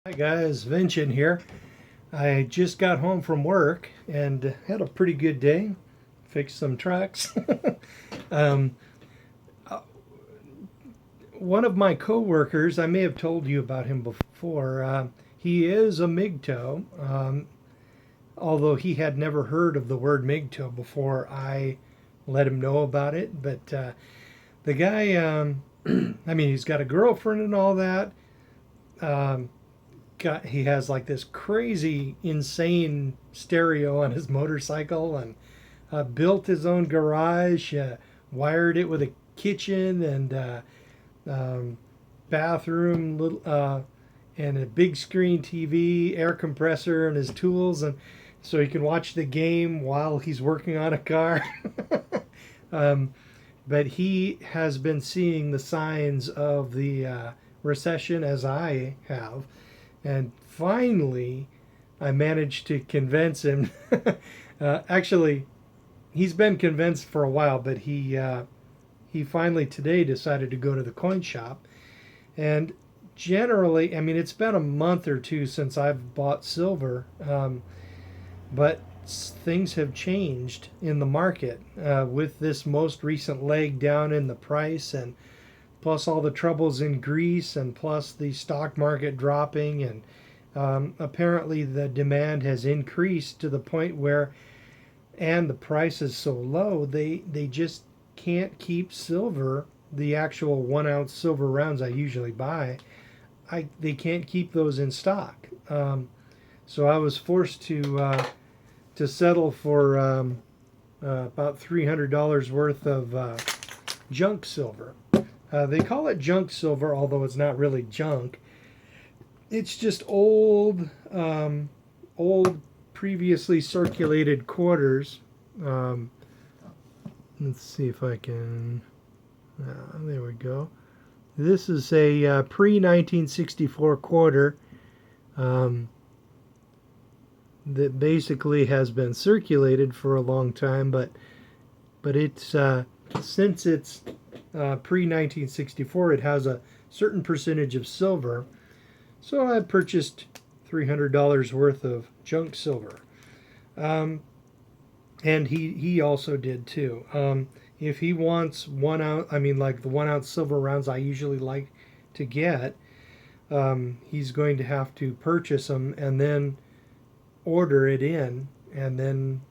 Hi guys, Vincent here. I just got home from work and had a pretty good day. Fixed some trucks. um, One of my coworkers, I may have told you about him before. He is a MGTOW, although he had never heard of the word MGTOW before I let him know about it. But the guy, I mean, he's got a girlfriend and all that. Um, he has like this crazy insane stereo on his motorcycle and built his own garage, wired it with a kitchen and um, bathroom, and a big screen TV, air compressor, and his tools, and so he can watch the game while he's working on a car. um, but he has been seeing the signs of the recession as I have, and finally, I managed to convince him. Actually, he's been convinced for a while, but he finally today decided to go to the coin shop. And generally, I mean, it's been a month or two since I've bought silver, but things have changed in the market with this most recent leg down in the price, and plus all the troubles in Greece, and plus the stock market dropping, and apparently the demand has increased to the point where, and the price is so low, they just can't keep silver, the actual 1 ounce silver rounds I usually buy. They can't keep those in stock. So I was forced to settle for about $300 worth of junk silver. They call it junk silver, although it's not really junk. It's just old, previously circulated quarters. Um, let's see if I can. There we go. This is a pre-1964 quarter um, that basically has been circulated for a long time, but it's since it's pre-1964, it has a certain percentage of silver. So I purchased $300 worth of junk silver. Um, and he also did too. If he wants 1 ounce, I mean, like the 1 ounce silver rounds I usually like to get, he's going to have to purchase them and then order it in. And then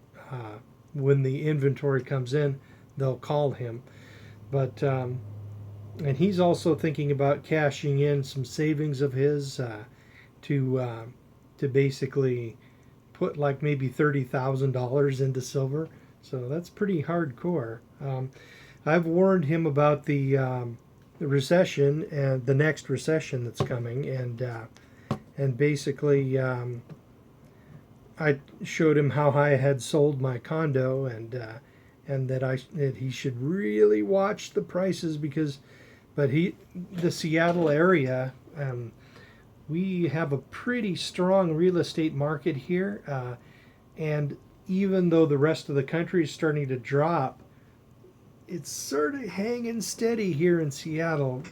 when the inventory comes in, they'll call him. But and he's also thinking about cashing in some savings of his to basically put like maybe $30,000 into silver. So that's pretty hardcore. I've warned him about the recession and the next recession that's coming, and basically I showed him how I had sold my condo, and that he should really watch the prices because, but the Seattle area. We have a pretty strong real estate market here, and even though the rest of the country is starting to drop, it's sort of hanging steady here in Seattle.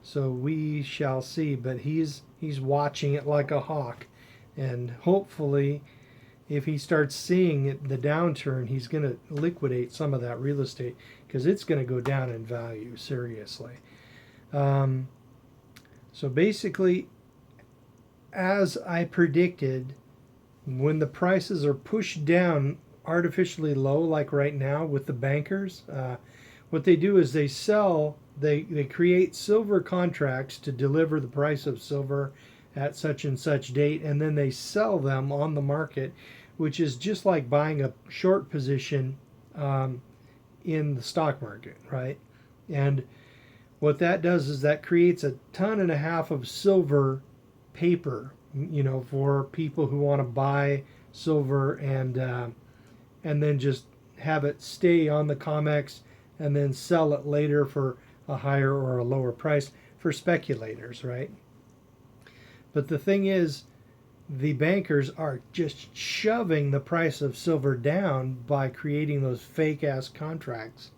So we shall see. But he's watching it like a hawk, and hopefully, if he starts seeing the downturn, he's going to liquidate some of that real estate because it's going to go down in value seriously. Um, so basically, as I predicted, when the prices are pushed down artificially low, like right now with the bankers, what they do is they create silver contracts to deliver the price of silver at such and such date, and then they sell them on the market, which is just like buying a short position in the stock market, right? And what that does is that creates a ton and a half of silver paper, for people who want to buy silver and then just have it stay on the COMEX and then sell it later for a higher or a lower price for speculators, right? But the thing is, the bankers are just shoving the price of silver down by creating those fake ass contracts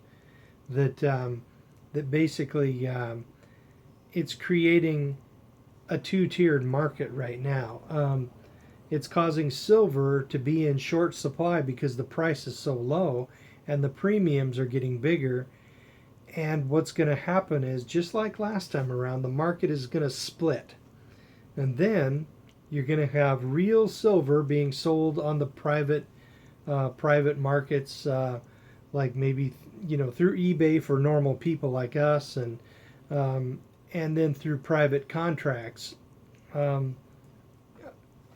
that that basically it's creating a two-tiered market right now. It's causing silver to be in short supply because the price is so low and the premiums are getting bigger. And what's going to happen is, just like last time around, the market is going to split. And then you're going to have real silver being sold on the private markets, like maybe through eBay for normal people like us, and then through private contracts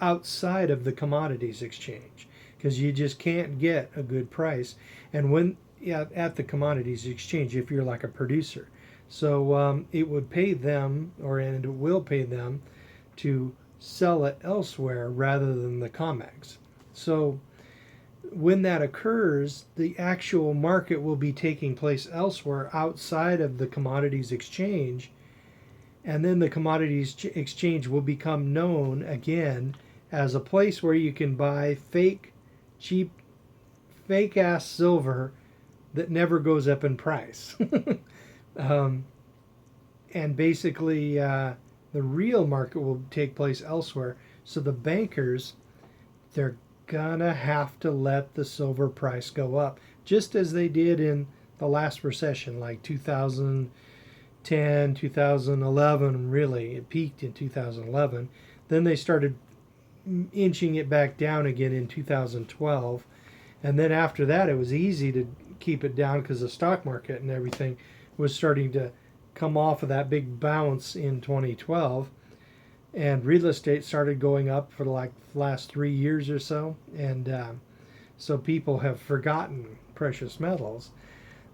outside of the commodities exchange, because you just can't get a good price. And when at the commodities exchange, if you're like a producer, so it would pay them, and it will pay them to sell it elsewhere rather than the COMEX. So when that occurs, the actual market will be taking place elsewhere outside of the commodities exchange, and then the commodities exchange will become known again as a place where you can buy cheap, fake ass silver that never goes up in price. And basically, the real market will take place elsewhere. So the bankers, they're gonna have to let the silver price go up, just as they did in the last recession, like 2010, 2011. Really, it peaked in 2011. Then they started inching it back down again in 2012, and then after that it was easy to keep it down because the stock market and everything was starting to come off of that big bounce in 2012, and real estate started going up for like the last 3 years or so, and so people have forgotten precious metals.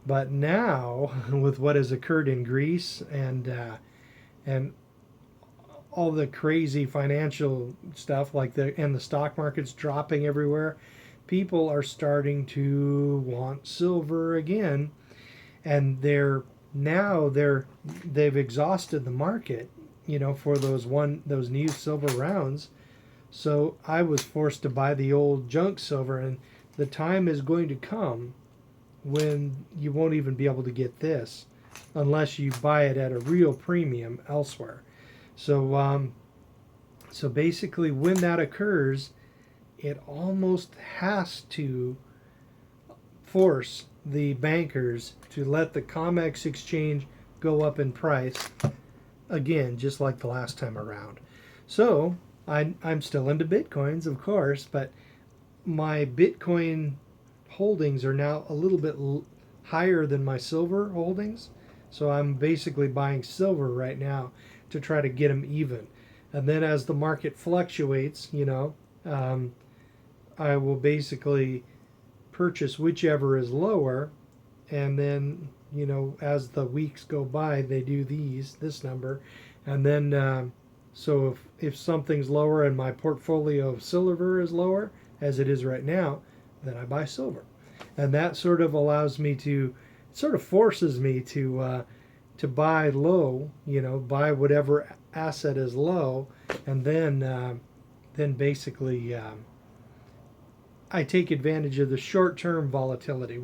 But now, with what has occurred in Greece and all the crazy financial stuff, like the stock market's dropping everywhere, people are starting to want silver again, and they've exhausted the market, for those new silver rounds. So I was forced to buy the old junk silver, and the time is going to come when you won't even be able to get this unless you buy it at a real premium elsewhere. So basically, when that occurs, it almost has to force the bankers to let the COMEX exchange go up in price again, just like the last time around. So I'm still into Bitcoins, of course, but my Bitcoin holdings are now a little bit higher than my silver holdings. So I'm basically buying silver right now to try to get them even. And then as the market fluctuates, I will basically purchase whichever is lower, and then as the weeks go by, they do this number, and then so if something's lower and my portfolio of silver is lower, as it is right now, then I buy silver, and that sort of forces me to buy low, buy whatever asset is low, and then basically I take advantage of the short-term volatility,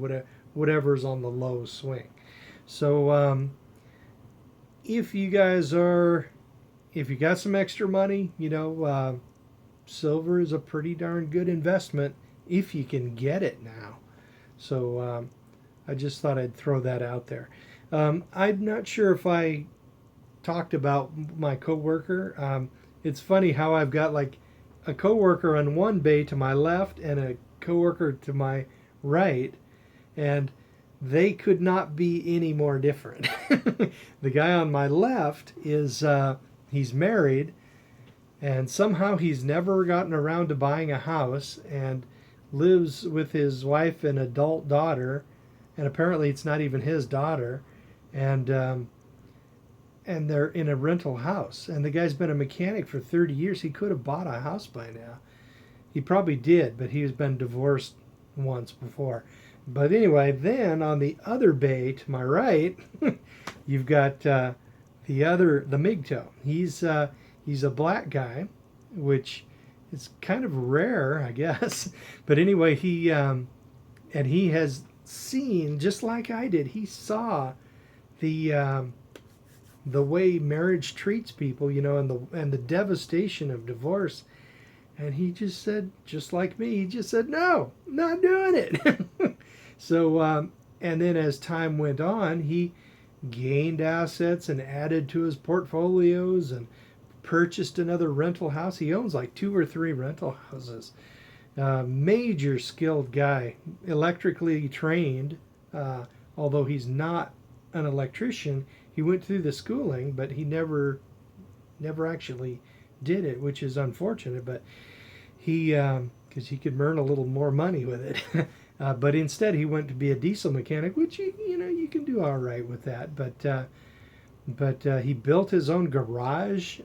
whatever's on the low swing. So if you got some extra money, silver is a pretty darn good investment if you can get it now. So I just thought I'd throw that out there. I'm not sure if I talked about my coworker. It's funny how I've got like a coworker on one bay to my left and a coworker to my right, and they could not be any more different. The guy on my left is he's married, and somehow he's never gotten around to buying a house, and lives with his wife and adult daughter, and apparently it's not even his daughter, and they're in a rental house. And the guy's been a mechanic for 30 years. He could have bought a house by now. He probably did, but he's been divorced once before. But anyway, then on the other bay to my right, you've got the MGTOW. He's a black guy, which is kind of rare, I guess. But anyway, he has seen, just like I did, he saw the the way marriage treats people, and the devastation of divorce. And he just said, just like me, he just said, no, not doing it. So, and then as time went on, he gained assets and added to his portfolios and purchased another rental house. He owns like 2 or 3 rental houses. Major skilled guy, electrically trained, although he's not an electrician. He went through the schooling, but he never actually did it, which is unfortunate. But he, because he could earn a little more money with it. But instead, he went to be a diesel mechanic, which you can do all right with that. But he built his own garage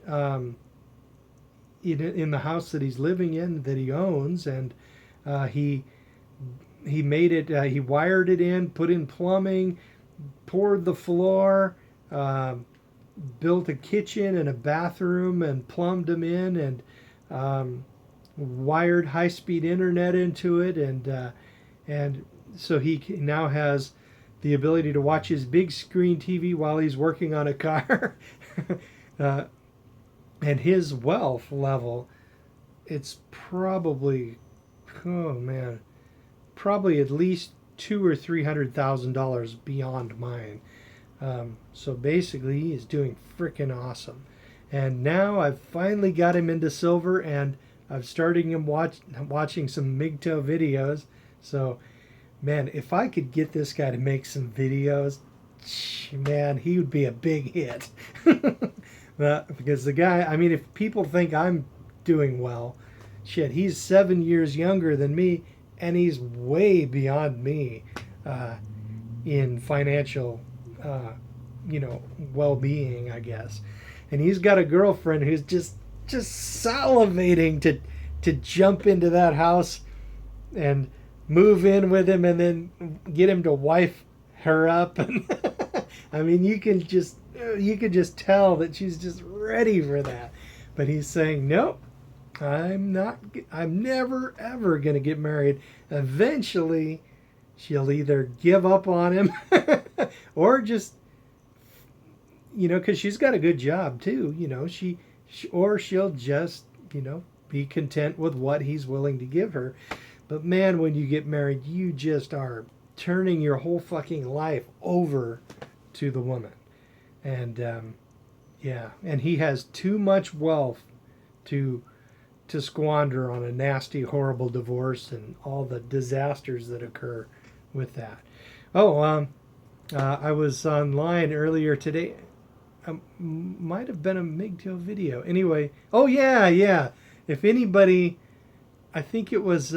in the house that he's living in, that he owns, and he made it. He wired it in, put in plumbing, poured the floor, built a kitchen and a bathroom, and plumbed them in, and wired high-speed internet into it, and so he now has the ability to watch his big screen TV while he's working on a car. And his wealth level, it's probably, oh man, probably at least $200,000 or $300,000 beyond mine. So basically, he is doing freaking awesome. And now I've finally got him into silver, and I've started him watching some MGTOW videos. So, man, if I could get this guy to make some videos, man, he would be a big hit. Because the guy, I mean, if people think I'm doing well, shit, he's 7 years younger than me, and he's way beyond me in financial, well-being, I guess. And he's got a girlfriend who's just salivating to jump into that house and move in with him, and then get him to wife her up. And I mean, you could just tell that she's just ready for that. But he's saying, nope, I'm never ever going to get married. Eventually she'll either give up on him or just, because she's got a good job too, or she'll just, be content with what he's willing to give her. But man, when you get married, you just are turning your whole fucking life over to the woman. And and he has too much wealth to squander on a nasty, horrible divorce and all the disasters that occur with that. I was online earlier today. Might have been a MGTOW video. Anyway, yeah. If anybody, I think it was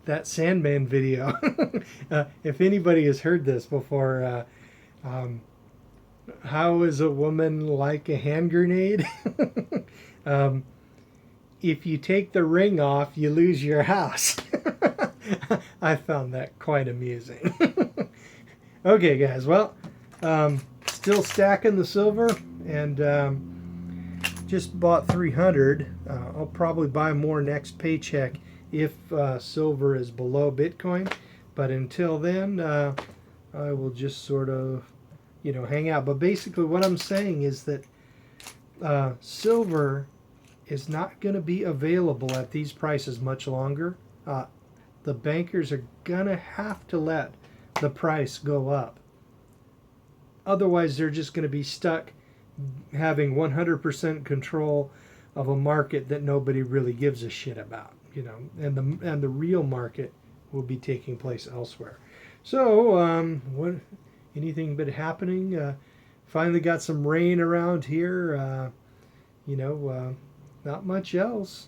that Sandman video. If anybody has heard this before, how is a woman like a hand grenade? If you take the ring off, you lose your house. I found that quite amusing. Okay, guys. Well, still stacking the silver, and just bought 300. I'll probably buy more next paycheck if silver is below Bitcoin. But until then, I will just sort of, hang out. But basically what I'm saying is that silver is not going to be available at these prices much longer. The bankers are going to have to let the price go up. Otherwise, they're just going to be stuck having 100% control of a market that nobody really gives a shit about, and the real market will be taking place elsewhere. So, anything but happening? Finally got some rain around here. Not much else.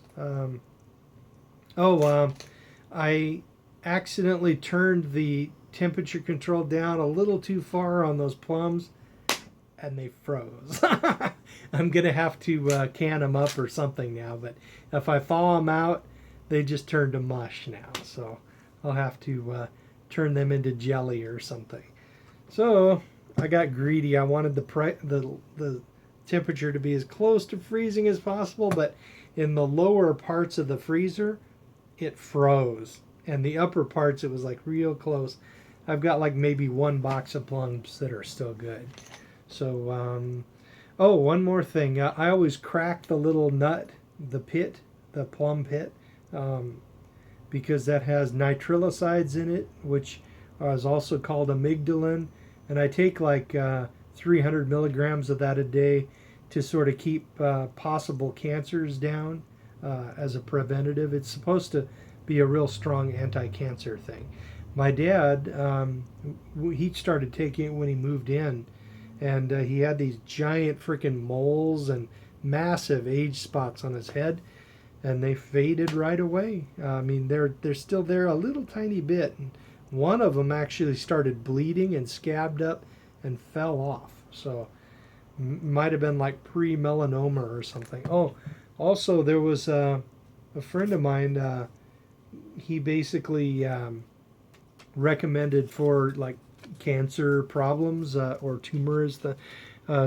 I accidentally turned the temperature control down a little too far on those plums, and they froze. I'm going to have to can them up or something now, but if I thaw them out, they just turn to mush now. So I'll have to turn them into jelly or something. So I got greedy. I wanted the temperature to be as close to freezing as possible, but in the lower parts of the freezer, it froze. And the upper parts, it was like real close. I've got like maybe one box of plums that are still good. So Oh, one more thing. I always crack the little nut, the pit, the plum pit, um, because that has nitrilicides in it, which is also called amygdalin. And I take like 300 milligrams of that a day to sort of keep possible cancers down as a preventative. It's supposed to be a real strong anti-cancer thing. My dad, he started taking it when he moved in, and he had these giant freaking moles and massive age spots on his head, and they faded right away. I mean, they're still there a little tiny bit. And one of them actually started bleeding and scabbed up and fell off. So might have been like pre-melanoma or something. Oh, also there was a friend of mine. He basically recommended for like cancer problems or tumors the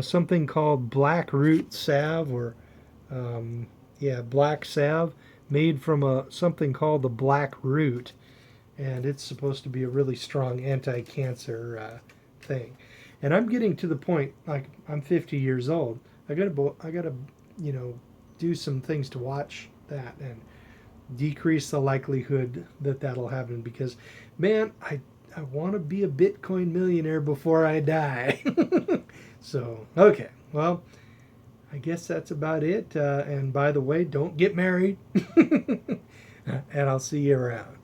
something called black root salve or black salve made from something called the black root, and it's supposed to be a really strong anti-cancer thing. And I'm getting to the point, like I'm 50 years old. I gotta, do some things to watch that and decrease the likelihood that that'll happen. Because, man, I want to be a Bitcoin millionaire before I die. So, okay, well, I guess that's about it. And by the way, don't get married. And I'll see you around.